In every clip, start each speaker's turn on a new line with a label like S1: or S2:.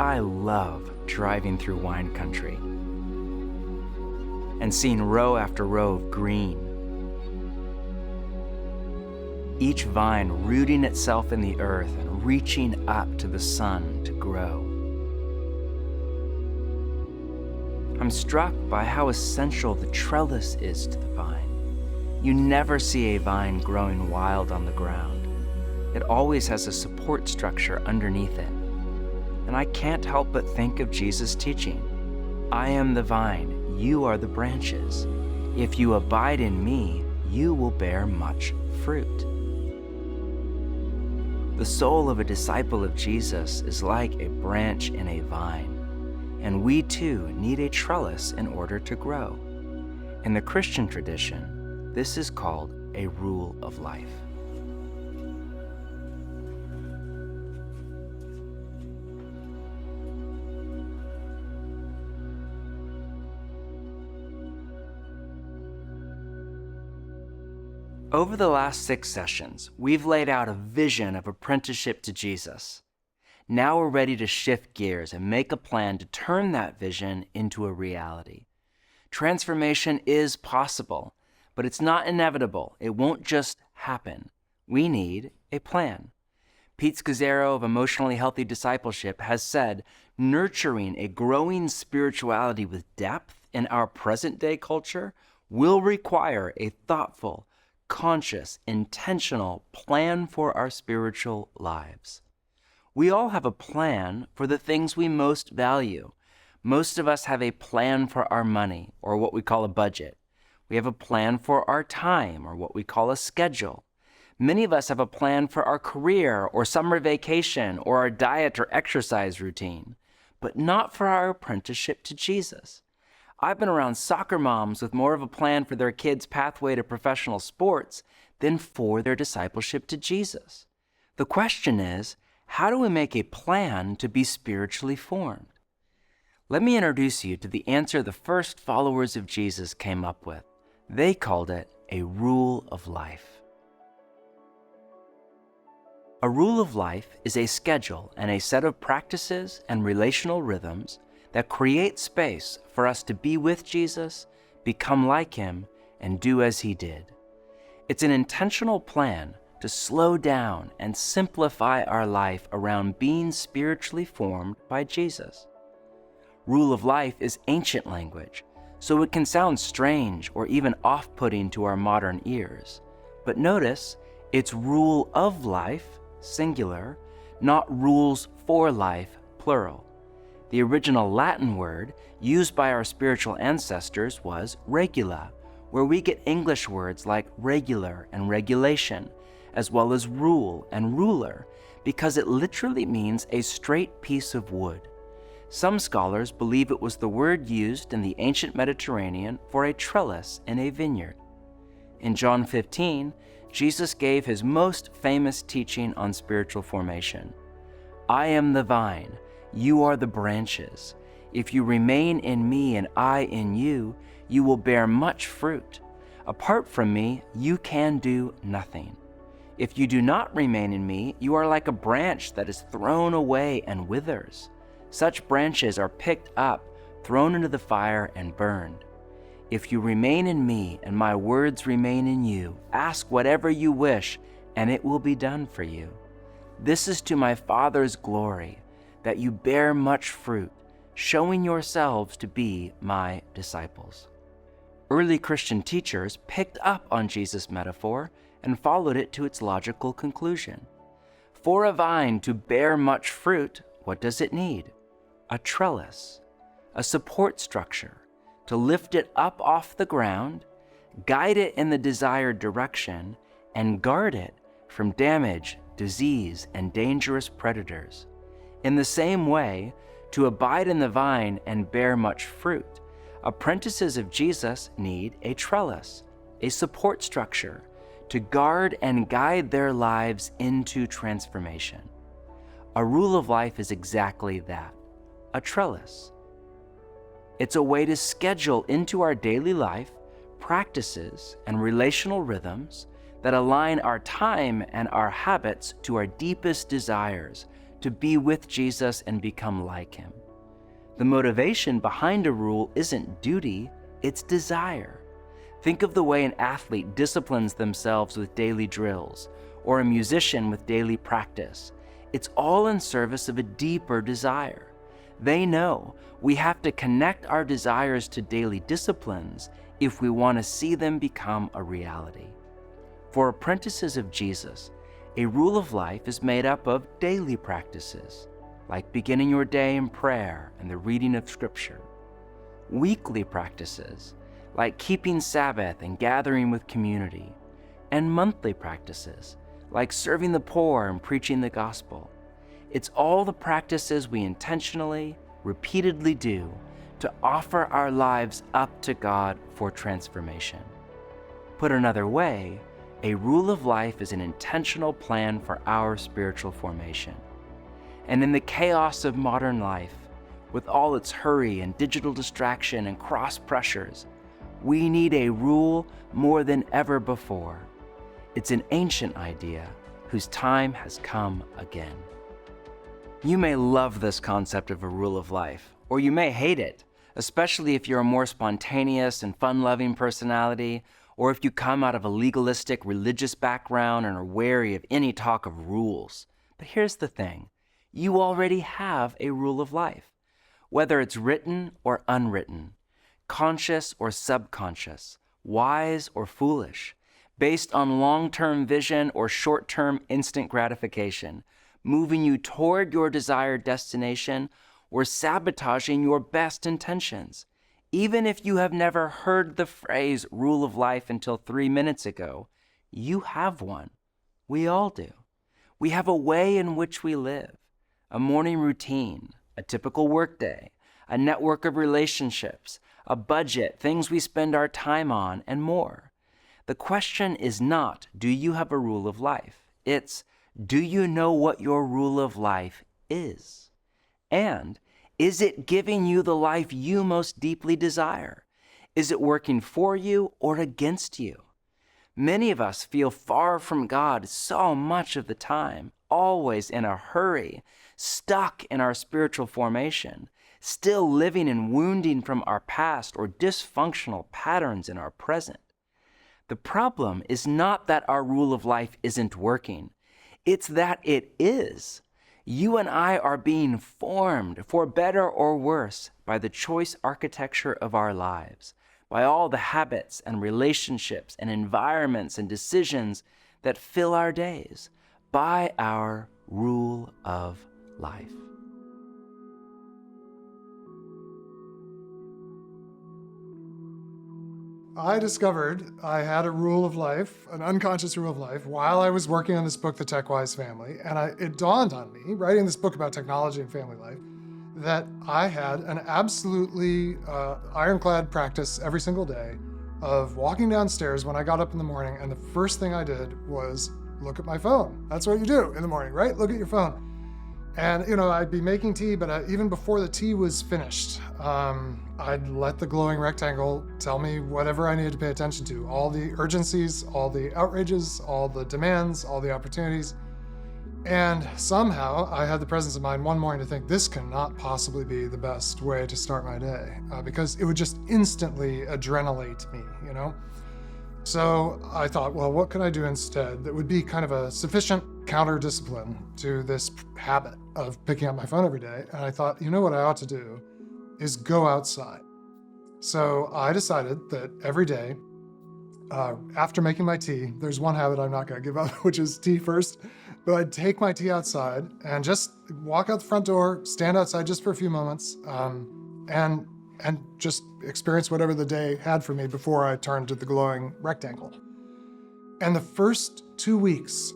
S1: I love driving through wine country and seeing row after row of green, each vine rooting itself in the earth and reaching up to the sun to grow. I'm struck by how essential the trellis is to the vine. You never see a vine growing wild on the ground. It always has a support structure underneath it. And I can't help but think of Jesus' teaching. I am the vine, you are the branches. If you abide in me, you will bear much fruit. The soul of a disciple of Jesus is like a branch in a vine, and we too need a trellis in order to grow. In the Christian tradition, this is called a rule of life. Over the last 6 sessions, we've laid out a vision of apprenticeship to Jesus. Now we're ready to shift gears and make a plan to turn that vision into a reality. Transformation is possible, but it's not inevitable. It won't just happen. We need a plan. Pete Scazzero of Emotionally Healthy Discipleship has said, nurturing a growing spirituality with depth in our present-day culture will require a thoughtful, conscious, intentional plan for our spiritual lives. We all have a plan for the things we most value. Most of us have a plan for our money, or what we call a budget. We have a plan for our time, or what we call a schedule. Many of us have a plan for our career, or summer vacation, or our diet or exercise routine, but not for our apprenticeship to Jesus. I've been around soccer moms with more of a plan for their kids' pathway to professional sports than for their discipleship to Jesus. The question is, how do we make a plan to be spiritually formed? Let me introduce you to the answer the first followers of Jesus came up with. They called it a rule of life. A rule of life is a schedule and a set of practices and relational rhythms that create space for us to be with Jesus, become like him, and do as he did. It's an intentional plan to slow down and simplify our life around being spiritually formed by Jesus. Rule of life is ancient language, so it can sound strange or even off-putting to our modern ears. But notice, it's rule of life, singular, not rules for life, plural. The original Latin word used by our spiritual ancestors was regula, where we get English words like regular and regulation, as well as rule and ruler, because it literally means a straight piece of wood. Some scholars believe it was the word used in the ancient Mediterranean for a trellis in a vineyard. In John 15, Jesus gave his most famous teaching on spiritual formation. I am the vine, you are the branches. If you remain in me and I in you, you will bear much fruit. Apart from me, you can do nothing. If you do not remain in me, you are like a branch that is thrown away and withers. Such branches are picked up, thrown into the fire, and burned. If you remain in me and my words remain in you, ask whatever you wish, and it will be done for you. This is to my Father's glory, that you bear much fruit, showing yourselves to be my disciples. Early Christian teachers picked up on Jesus' metaphor and followed it to its logical conclusion. For a vine to bear much fruit, what does it need? A trellis, a support structure to lift it up off the ground, guide it in the desired direction, and guard it from damage, disease, and dangerous predators. In the same way, to abide in the vine and bear much fruit, apprentices of Jesus need a trellis, a support structure, to guard and guide their lives into transformation. A rule of life is exactly that, a trellis. It's a way to schedule into our daily life practices and relational rhythms that align our time and our habits to our deepest desires, to be with Jesus and become like him. The motivation behind a rule isn't duty, it's desire. Think of the way an athlete disciplines themselves with daily drills, or a musician with daily practice. It's all in service of a deeper desire. They know we have to connect our desires to daily disciplines if we want to see them become a reality. For apprentices of Jesus, a rule of life is made up of daily practices, like beginning your day in prayer and the reading of Scripture. Weekly practices, like keeping Sabbath and gathering with community. And monthly practices, like serving the poor and preaching the gospel. It's all the practices we intentionally, repeatedly do to offer our lives up to God for transformation. Put another way, a rule of life is an intentional plan for our spiritual formation. And in the chaos of modern life, with all its hurry and digital distraction and cross pressures, we need a rule more than ever before. It's an ancient idea whose time has come again. You may love this concept of a rule of life, or you may hate it, especially if you're a more spontaneous and fun-loving personality, or if you come out of a legalistic religious background and are wary of any talk of rules. But here's the thing, you already have a rule of life, whether it's written or unwritten, conscious or subconscious, wise or foolish, based on long-term vision or short-term instant gratification, moving you toward your desired destination or sabotaging your best intentions. Even if you have never heard the phrase rule of life until 3 minutes ago, you have one. We all do. We have a way in which we live, a morning routine, a typical workday, a network of relationships, a budget, things we spend our time on, and more. The question is not, do you have a rule of life? It's, do you know what your rule of life is? And is it giving you the life you most deeply desire? Is it working for you or against you? Many of us feel far from God so much of the time, always in a hurry, stuck in our spiritual formation, still living in wounding from our past or dysfunctional patterns in our present. The problem is not that our rule of life isn't working. It's that it is. You and I are being formed, for better or worse, by the choice architecture of our lives, by all the habits and relationships and environments and decisions that fill our days, by our rule of life.
S2: I discovered I had a rule of life, an unconscious rule of life, while I was working on this book, The TechWise Family. And it dawned on me, writing this book about technology and family life, that I had an absolutely ironclad practice every single day of walking downstairs when I got up in the morning, and the first thing I did was look at my phone. That's what you do in the morning, right? Look at your phone. And, I'd be making tea, but even before the tea was finished, I'd let the glowing rectangle tell me whatever I needed to pay attention to. All the urgencies, all the outrages, all the demands, all the opportunities. And somehow I had the presence of mind one morning to think, this cannot possibly be the best way to start my day, because it would just instantly adrenalate me, So I thought, well, what could I do instead that would be kind of a sufficient counter-discipline to this habit of picking up my phone every day? And I thought, what I ought to do is go outside. So I decided that every day, after making my tea, there's one habit I'm not going to give up, which is tea first, but I'd take my tea outside and just walk out the front door, stand outside just for a few moments, and just experience whatever the day had for me before I turned to the glowing rectangle. And the first 2 weeks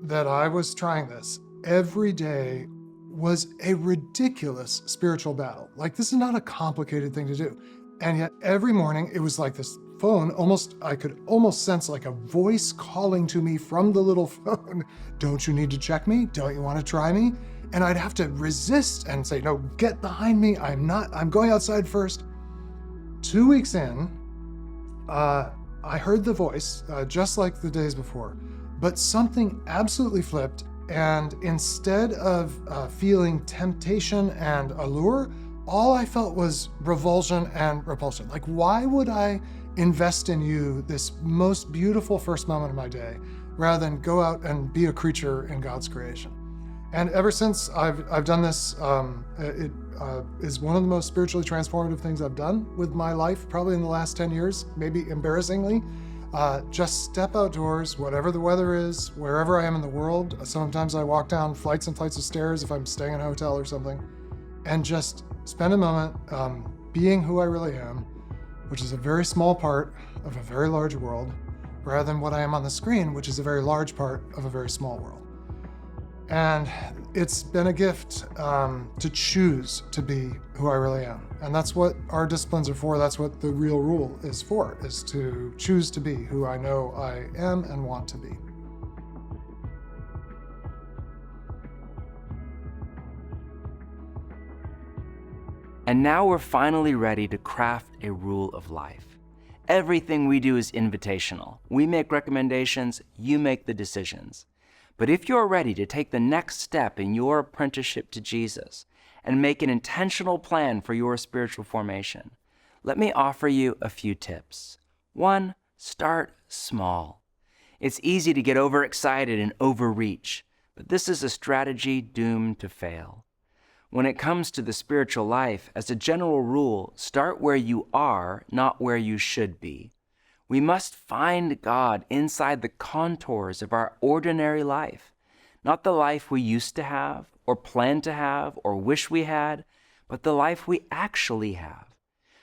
S2: that I was trying this, every day was a ridiculous spiritual battle. Like, this is not a complicated thing to do. And yet every morning it was like this phone, I could almost sense like a voice calling to me from the little phone. Don't you need to check me? Don't you want to try me? And I'd have to resist and say, no, get behind me. I'm going outside first. 2 weeks in, I heard the voice, just like the days before, but something absolutely flipped. And instead of feeling temptation and allure, all I felt was revulsion and repulsion. Like, why would I invest in you this most beautiful first moment of my day rather than go out and be a creature in God's creation? And ever since I've done this, it is one of the most spiritually transformative things I've done with my life, probably in the last 10 years, maybe embarrassingly. Just step outdoors, whatever the weather is, wherever I am in the world. Sometimes I walk down flights and flights of stairs if I'm staying in a hotel or something, and just spend a moment being who I really am, which is a very small part of a very large world, rather than what I am on the screen, which is a very large part of a very small world. And it's been a gift to choose to be who I really am. And that's what our disciplines are for. That's what the real rule is for, is to choose to be who I know I am and want to be.
S1: And now we're finally ready to craft a rule of life. Everything we do is invitational. We make recommendations, you make the decisions. But if you're ready to take the next step in your apprenticeship to Jesus and make an intentional plan for your spiritual formation, let me offer you a few tips. 1, start small. It's easy to get overexcited and overreach, but this is a strategy doomed to fail. When it comes to the spiritual life, as a general rule, start where you are, not where you should be. We must find God inside the contours of our ordinary life, not the life we used to have, or plan to have, or wish we had, but the life we actually have.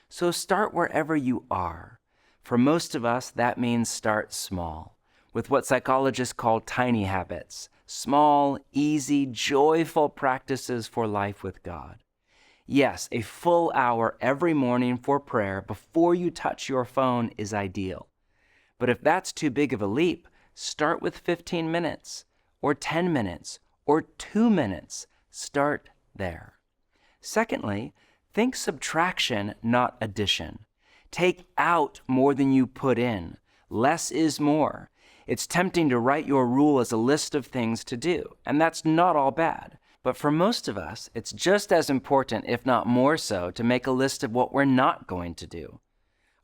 S1: So start wherever you are. For most of us, that means start small, with what psychologists call tiny habits, small, easy, joyful practices for life with God. Yes, a full hour every morning for prayer before you touch your phone is ideal. But if that's too big of a leap, start with 15 minutes, or 10 minutes, or 2 minutes. Start there. Secondly, think subtraction, not addition. Take out more than you put in. Less is more. It's tempting to write your rule as a list of things to do, and that's not all bad. But for most of us, it's just as important, if not more so, to make a list of what we're not going to do.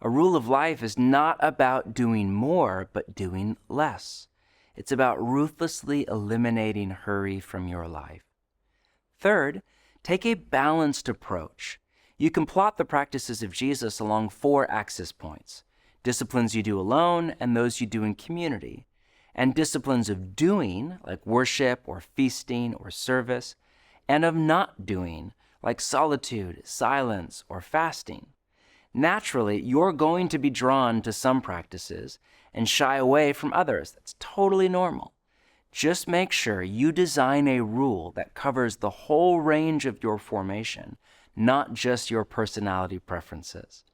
S1: A rule of life is not about doing more, but doing less. It's about ruthlessly eliminating hurry from your life. Third, take a balanced approach. You can plot the practices of Jesus along 4 axis points: disciplines you do alone and those you do in community, and disciplines of doing, like worship or feasting or service, and of not doing, like solitude, silence, or fasting. Naturally, you're going to be drawn to some practices and shy away from others. That's totally normal. Just make sure you design a rule that covers the whole range of your formation, not just your personality preferences.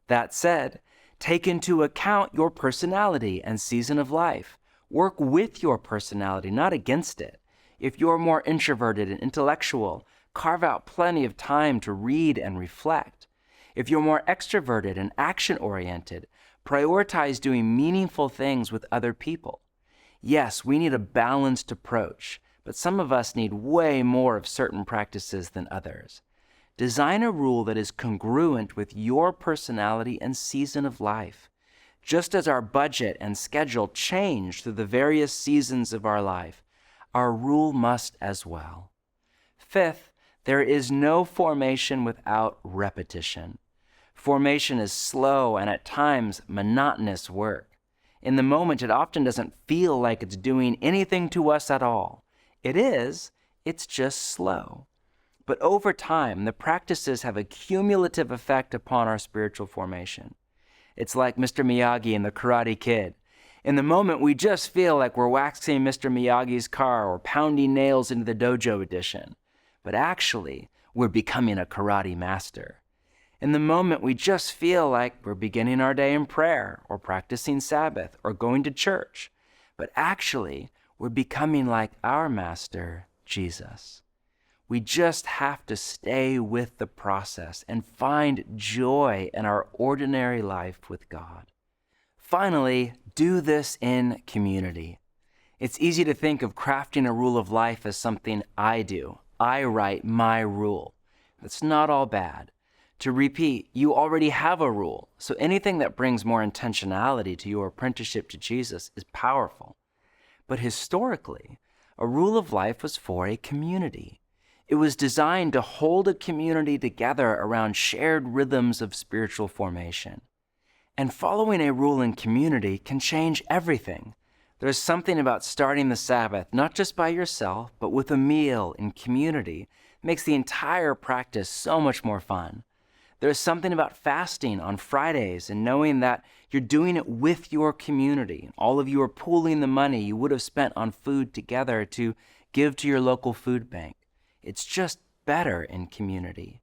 S1: That said, take into account your personality and season of life. Work with your personality, not against it. If you're more introverted and intellectual, carve out plenty of time to read and reflect. If you're more extroverted and action-oriented, prioritize doing meaningful things with other people. Yes, we need a balanced approach, but some of us need way more of certain practices than others. Design a rule that is congruent with your personality and season of life. Just as our budget and schedule change through the various seasons of our life, our rule must as well. Fifth, there is no formation without repetition. Formation is slow and at times monotonous work. In the moment, it often doesn't feel like it's doing anything to us at all. It is, it's just slow. But over time, the practices have a cumulative effect upon our spiritual formation. It's like Mr. Miyagi in The Karate Kid. In the moment, we just feel like we're waxing Mr. Miyagi's car or pounding nails into the dojo edition. But actually, we're becoming a karate master. In the moment, we just feel like we're beginning our day in prayer or practicing Sabbath or going to church. But actually, we're becoming like our master, Jesus. We just have to stay with the process and find joy in our ordinary life with God. Finally, do this in community. It's easy to think of crafting a rule of life as something I do. I write my rule. That's not all bad. To repeat, you already have a rule, so anything that brings more intentionality to your apprenticeship to Jesus is powerful. But historically, a rule of life was for a community. It was designed to hold a community together around shared rhythms of spiritual formation. And following a rule in community can change everything. There's something about starting the Sabbath, not just by yourself, but with a meal in community, makes the entire practice so much more fun. There's something about fasting on Fridays and knowing that you're doing it with your community. All of you are pooling the money you would have spent on food together to give to your local food bank. It's just better in community.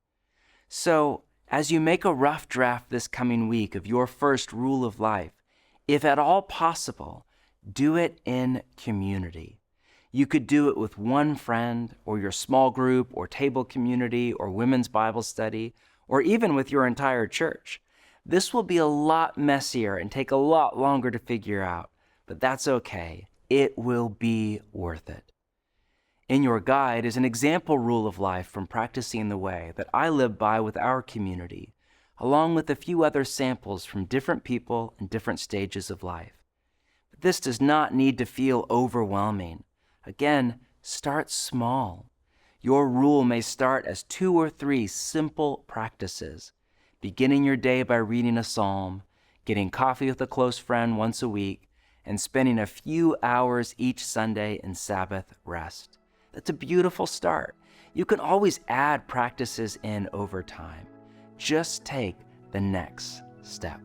S1: So, as you make a rough draft this coming week of your first rule of life, if at all possible, do it in community. You could do it with one friend, or your small group, or table community, or women's Bible study, or even with your entire church. This will be a lot messier and take a lot longer to figure out, but that's okay. It will be worth it. In your guide is an example rule of life from Practicing the Way that I live by with our community, along with a few other samples from different people in different stages of life. But this does not need to feel overwhelming. Again, start small. Your rule may start as 2 or 3 simple practices, beginning your day by reading a psalm, getting coffee with a close friend once a week, and spending a few hours each Sunday in Sabbath rest. That's a beautiful start. You can always add practices in over time. Just take the next step.